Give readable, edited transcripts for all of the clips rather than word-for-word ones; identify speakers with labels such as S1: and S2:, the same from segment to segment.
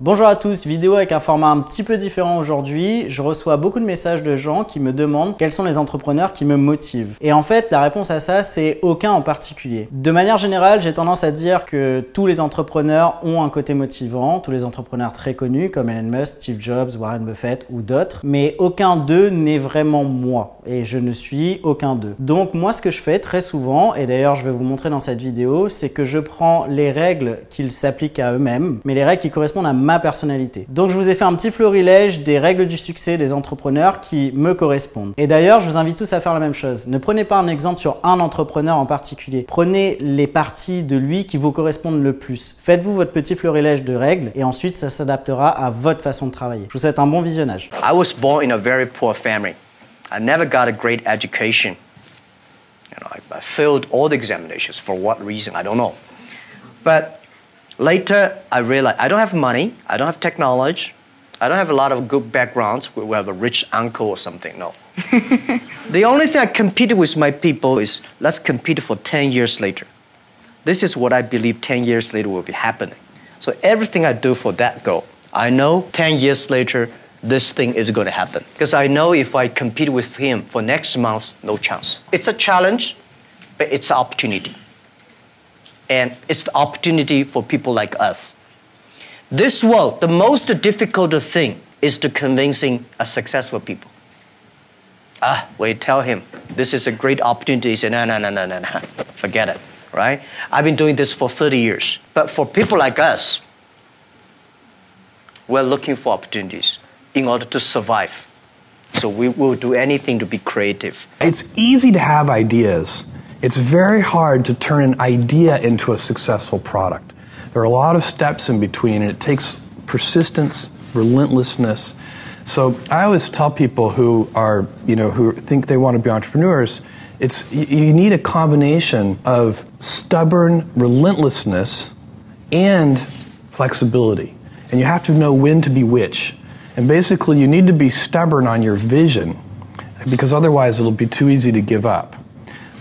S1: Bonjour à tous, vidéo avec un format un petit peu différent aujourd'hui. Je reçois beaucoup de messages de gens qui me demandent quels sont les entrepreneurs qui me motivent. Et en fait, la réponse à ça, c'est aucun en particulier. De manière générale, j'ai tendance à dire que tous les entrepreneurs ont un côté motivant, tous les entrepreneurs très connus comme Elon Musk, Steve Jobs, Warren Buffett ou d'autres, mais aucun d'eux n'est vraiment moi et je ne suis aucun d'eux. Donc moi, ce que je fais très souvent, et d'ailleurs je vais vous montrer dans cette vidéo, c'est que je prends les règles qu'ils s'appliquent à eux-mêmes, mais les règles qui correspondent à ma personnalité. Donc je vous ai fait un petit florilège des règles du succès des entrepreneurs qui me correspondent. Et d'ailleurs, je vous invite tous à faire la même chose. Ne prenez pas un exemple sur un entrepreneur en particulier. Prenez les parties de lui qui vous correspondent le plus. Faites-vous votre petit florilège de règles et ensuite ça s'adaptera à votre façon de travailler. Je vous souhaite un bon visionnage.
S2: I was born in a very poor family. I never got a great education. I failed all the examinations. For what reason? I don't know. But later, I realized I don't have money, I don't have technology, I don't have a lot of good backgrounds. We have a rich uncle or something, no. The only thing I competed with my people is, let's compete for 10 years later. This is what I believe 10 years later will be happening. So everything I do for that goal, I know 10 years later, this thing is going to happen. Because I know if I compete with him for next month, no chance. It's a challenge, but it's an opportunity. And it's the opportunity for people like us. This world, the most difficult thing is to convincing a successful people. When you tell him, this is a great opportunity, he says, no, forget it, right? I've been doing this for 30 years. But for people like us, we're looking for opportunities in order to survive. So we will do anything to be creative.
S3: It's easy to have ideas. It's very hard to turn an idea into a successful product. There are a lot of steps in between, and it takes persistence, relentlessness. So I always tell people who are, who think they want to be entrepreneurs, you need a combination of stubborn relentlessness and flexibility. And you have to know when to be which. And basically, you need to be stubborn on your vision, because otherwise it'll be too easy to give up.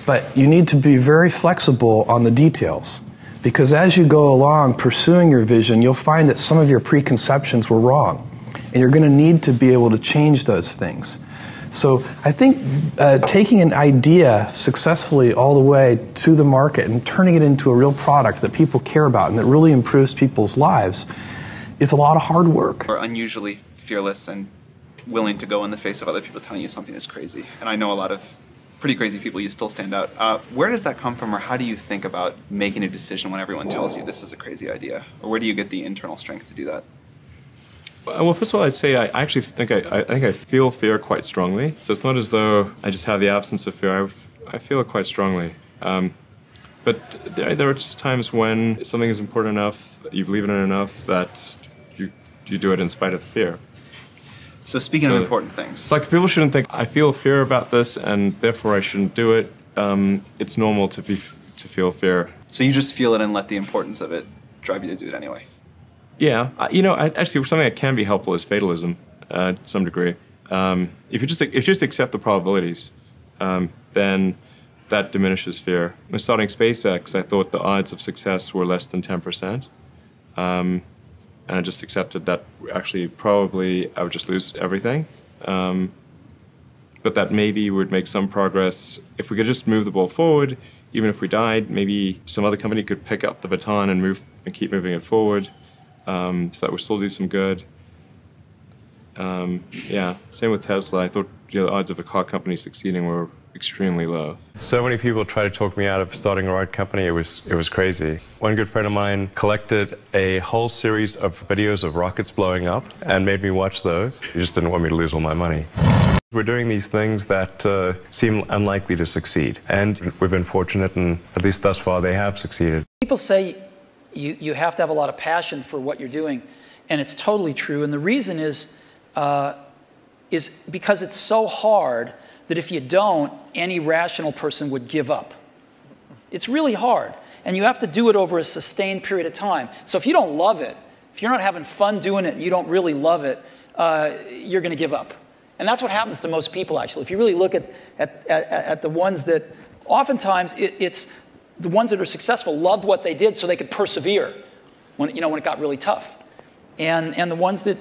S3: But you need to be very flexible on the details, because as you go along pursuing your vision, you'll find that some of your preconceptions were wrong, and you're going to need to be able to change those things. So I think taking an idea successfully all the way to the market and turning it into a real product that people care about and that really improves people's lives is a lot of hard work.
S4: We're unusually fearless and willing to go in the face of other people telling you something is crazy. And I know a lot of pretty crazy people, you still stand out. Where does that come from, or how do you think about making a decision when everyone tells you this is a crazy idea? Or where do you get the internal strength to do that?
S5: Well, first of all, I'd say I actually think I feel fear quite strongly. So it's not as though I just have the absence of fear. I feel it quite strongly. But there are just times when something is important enough, you believe in it enough, that you do it in spite of the fear.
S4: So speaking of important things.
S5: Like, people shouldn't think, I feel fear about this and therefore I shouldn't do it. It's normal to feel fear. So
S4: you just feel it and let the importance of it drive you to do it anyway?
S5: Yeah. Actually, something that can be helpful is fatalism, to some degree. If you just accept the probabilities, then that diminishes fear. When starting SpaceX, I thought the odds of success were less than 10%. And I just accepted that actually probably I would just lose everything. But that maybe would make some progress. If we could just move the ball forward, even if we died, maybe some other company could pick up the baton and keep moving it forward, so that would still do some good. Yeah, same with Tesla. I thought the odds of a car company succeeding were extremely low.
S6: So many people tried to talk me out of starting a right company. It was crazy. One good friend of mine collected a whole series of videos of rockets blowing up and made me watch those. He just didn't want me to lose all my money. We're doing these things that seem unlikely to succeed, and we've been fortunate, and at least thus far they have succeeded.
S7: People say you have to have a lot of passion for what you're doing, and it's totally true. And the reason is because it's so hard that if you don't, any rational person would give up. It's really hard, and you have to do it over a sustained period of time. So if you don't love it, if you're not having fun doing it, and you don't really love it, you're going to give up. And that's what happens to most people, actually. If you really look at the ones that, oftentimes it's the ones that are successful loved what they did so they could persevere when it got really tough. And the ones that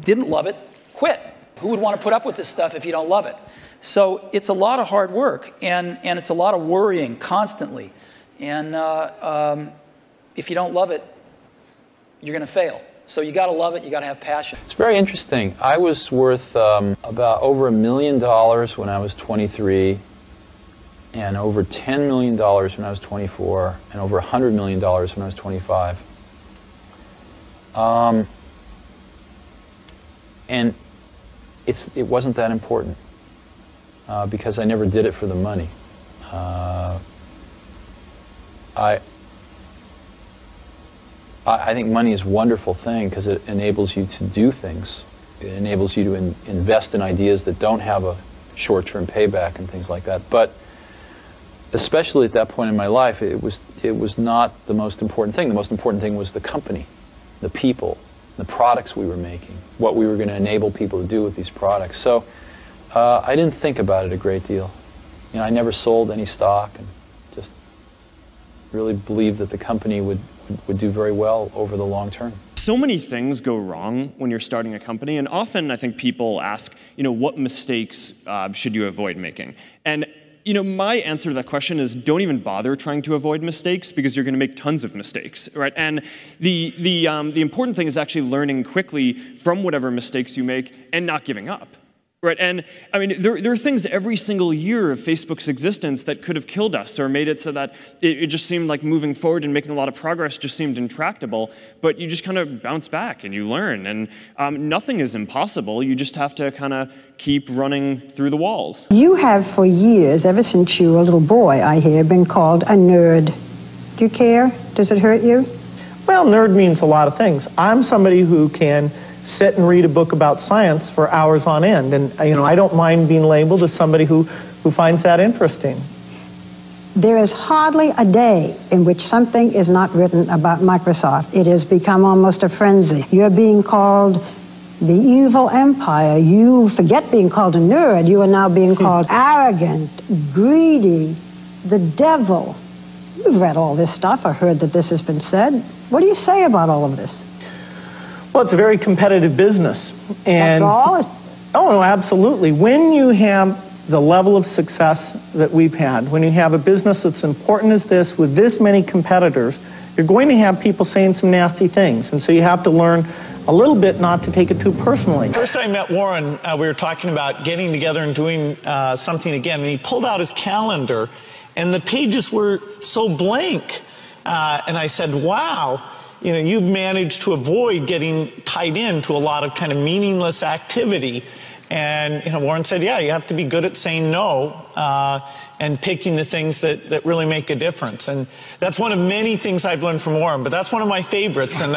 S7: didn't love it, quit. Who would want to put up with this stuff if you don't love it? So it's a lot of hard work, and it's a lot of worrying constantly. And if you don't love it, you're going to fail. So you got to love it, you got to have passion.
S8: It's very interesting. I was worth about over $1 million when I was 23, and over $10 million when I was 24, and over $100 million when I was 25. And it wasn't that important because I never did it for the money. I think money is a wonderful thing because it enables you to do things. It enables you to invest in ideas that don't have a short-term payback and things like that. But especially at that point in my life, it was not the most important thing. The most important thing was the company, the people, the products we were making, what we were going to enable people to do with these products. So I didn't think about it a great deal. You know, I never sold any stock and just really believed that the company would do very well over the long term.
S9: So many things go wrong when you're starting a company, and often I think people ask, what mistakes should you avoid making? And my answer to that question is don't even bother trying to avoid mistakes because you're going to make tons of mistakes, right? And the important thing is actually learning quickly from whatever mistakes you make and not giving up. Right, and I mean, there are things every single year of Facebook's existence that could have killed us or made it so that it just seemed like moving forward and making a lot of progress just seemed intractable, but you just kind of bounce back and you learn, and nothing is impossible. You just have to kind of keep running through the walls.
S10: You have for years, ever since you were a little boy, I hear, been called a nerd. Do you care? Does it hurt you?
S11: Well, nerd means a lot of things. I'm somebody who can sit and read a book about science for hours on end, and I don't mind being labeled as somebody who finds that interesting.
S10: There is hardly a day in which something is not written about Microsoft. It has become almost a frenzy. You're being called the evil empire. You forget being called a nerd. You are now being called arrogant, greedy, the devil. You've read all this stuff or heard that this has been said. What do you say about all of this?
S11: Well, it's a very competitive business. And
S10: that's all?
S11: Oh, no, absolutely. When you have the level of success that we've had, when you have a business that's important as this with this many competitors, you're going to have people saying some nasty things. And so you have to learn a little bit not to take it too personally.
S12: First I met Warren, we were talking about getting together and doing something again, and he pulled out his calendar, and the pages were so blank. And I said, wow. You've managed to avoid getting tied into a lot of kind of meaningless activity. And, Warren said, yeah, you have to be good at saying no and picking the things that really make a difference. And that's one of many things I've learned from Warren, but that's one of my favorites. And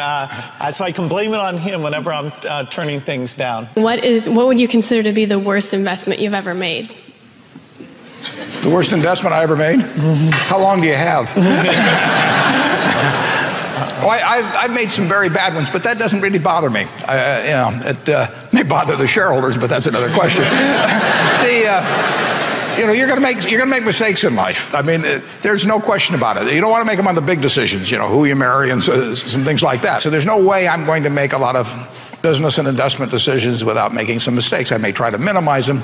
S12: so I can blame it on him whenever I'm turning things down. What
S13: would you consider to be the worst investment you've ever made?
S14: The worst investment I ever made? How long do you have? Oh, I've made some very bad ones, but that doesn't really bother me. It may bother the shareholders, but that's another question. You're going to make mistakes in life. I mean, there's no question about it. You don't want to make them on the big decisions, who you marry and some things like that. So there's no way I'm going to make a lot of business and investment decisions without making some mistakes. I may try to minimize them.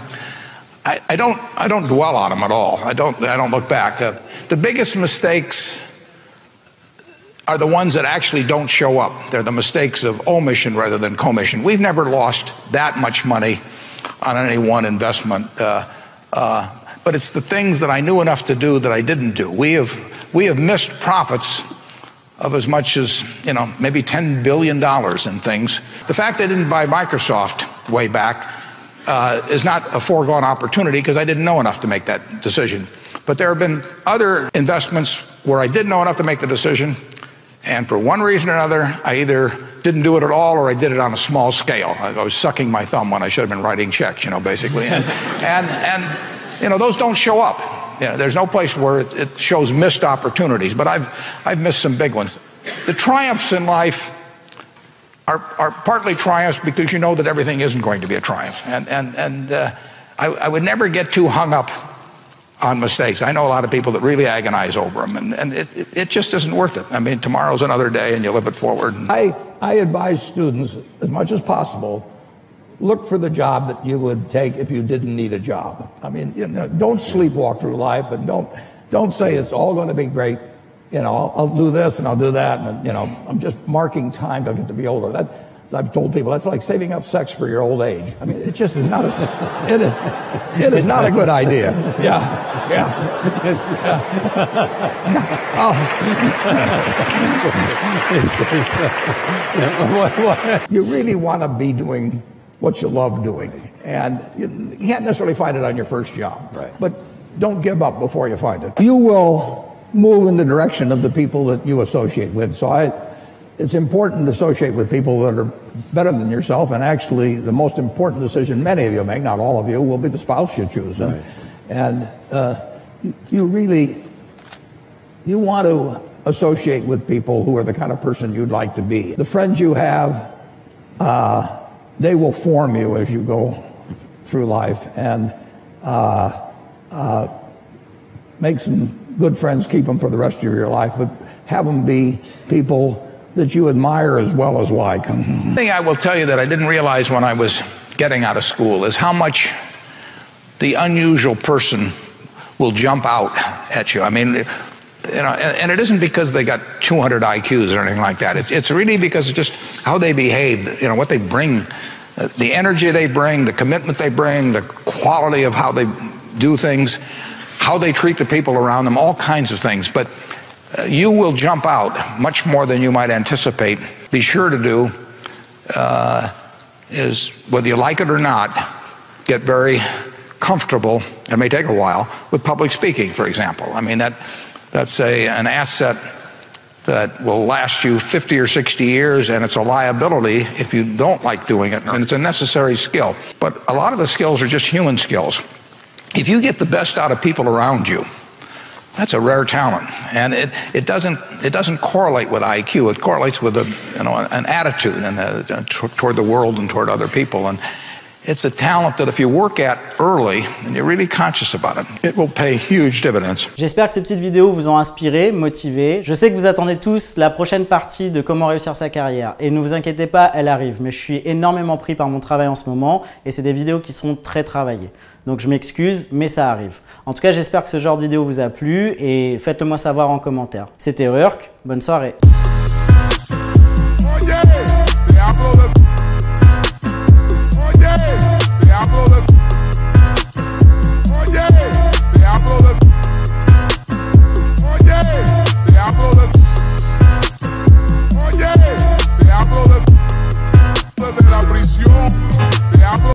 S14: I don't dwell on them at all. I don't look back. The biggest mistakes are the ones that actually don't show up. They're the mistakes of omission rather than commission. We've never lost that much money on any one investment, but it's the things that I knew enough to do that I didn't do. We have missed profits of as much as, maybe $10 billion in things. The fact I didn't buy Microsoft way back is not a foregone opportunity because I didn't know enough to make that decision. But there have been other investments where I did know enough to make the decision, and for one reason or another, I either didn't do it at all or I did it on a small scale. I was sucking my thumb when I should have been writing checks, basically. And those don't show up. There's no place where it shows missed opportunities, but I've missed some big ones. The triumphs in life are partly triumphs because you know that everything isn't going to be a triumph. And I would never get too hung up on mistakes. I know a lot of people that really agonize over them, and it just isn't worth it. I mean, tomorrow's another day, and you live it forward.
S15: I advise students, as much as possible, look for the job that you would take if you didn't need a job. I mean, you know, don't sleepwalk through life, and don't say it's all going to be great. You know, I'll do this and I'll do that, and you know, I'm just marking time till I get to be older. That, as I've told people, that's like saving up sex for your old age. I mean, it just is not it is not a good idea. Yeah. Oh. You really want to be doing what you love doing, and you can't necessarily find it on your first job. Right. But don't give up before you find it. You will move in the direction of the people that you associate with. So it's important to associate with people that are better than yourself, and actually the most important decision many of you make, not all of you, will be the spouse you choose. Right. And you want to associate with people who are the kind of person you'd like to be. The friends you have, they will form you as you go through life, and make some good friends, keep them for the rest of your life, but have them be people that you admire as well as like.
S14: The thing I will tell you that I didn't realize when I was getting out of school is how much the unusual person will jump out at you. I mean, you know, and it isn't because they got 200 IQs or anything like that. It's really because of just how they behave, you know, what they bring, the energy they bring, the commitment they bring, the quality of how they do things, how they treat the people around them, all kinds of things. But you will jump out much more than you might anticipate. Be sure to do is, whether you like it or not, get very comfortable, it may take a while, with public speaking, for example. I mean, that's an asset that will last you 50 or 60 years, and it's a liability if you don't like doing it, and it's a necessary skill. But a lot of the skills are just human skills. If you get the best out of people around you, that's a rare talent, and it doesn't correlate with IQ. It correlates with an attitude and toward the world and toward other people. And it's a talent that if you work at early and you're really conscious about it, it will pay huge dividends.
S1: J'espère que ces petites vidéos vous ont inspiré, motivé. Je sais que vous attendez tous la prochaine partie de comment réussir sa carrière. Et ne vous inquiétez pas, elle arrive. Mais je suis énormément pris par mon travail en ce moment et c'est des vidéos qui sont très travaillées. Donc je m'excuse, mais ça arrive. En tout cas, j'espère que ce genre de vidéo vous a plu et faites-le moi savoir en commentaire. C'était Urk, bonne soirée.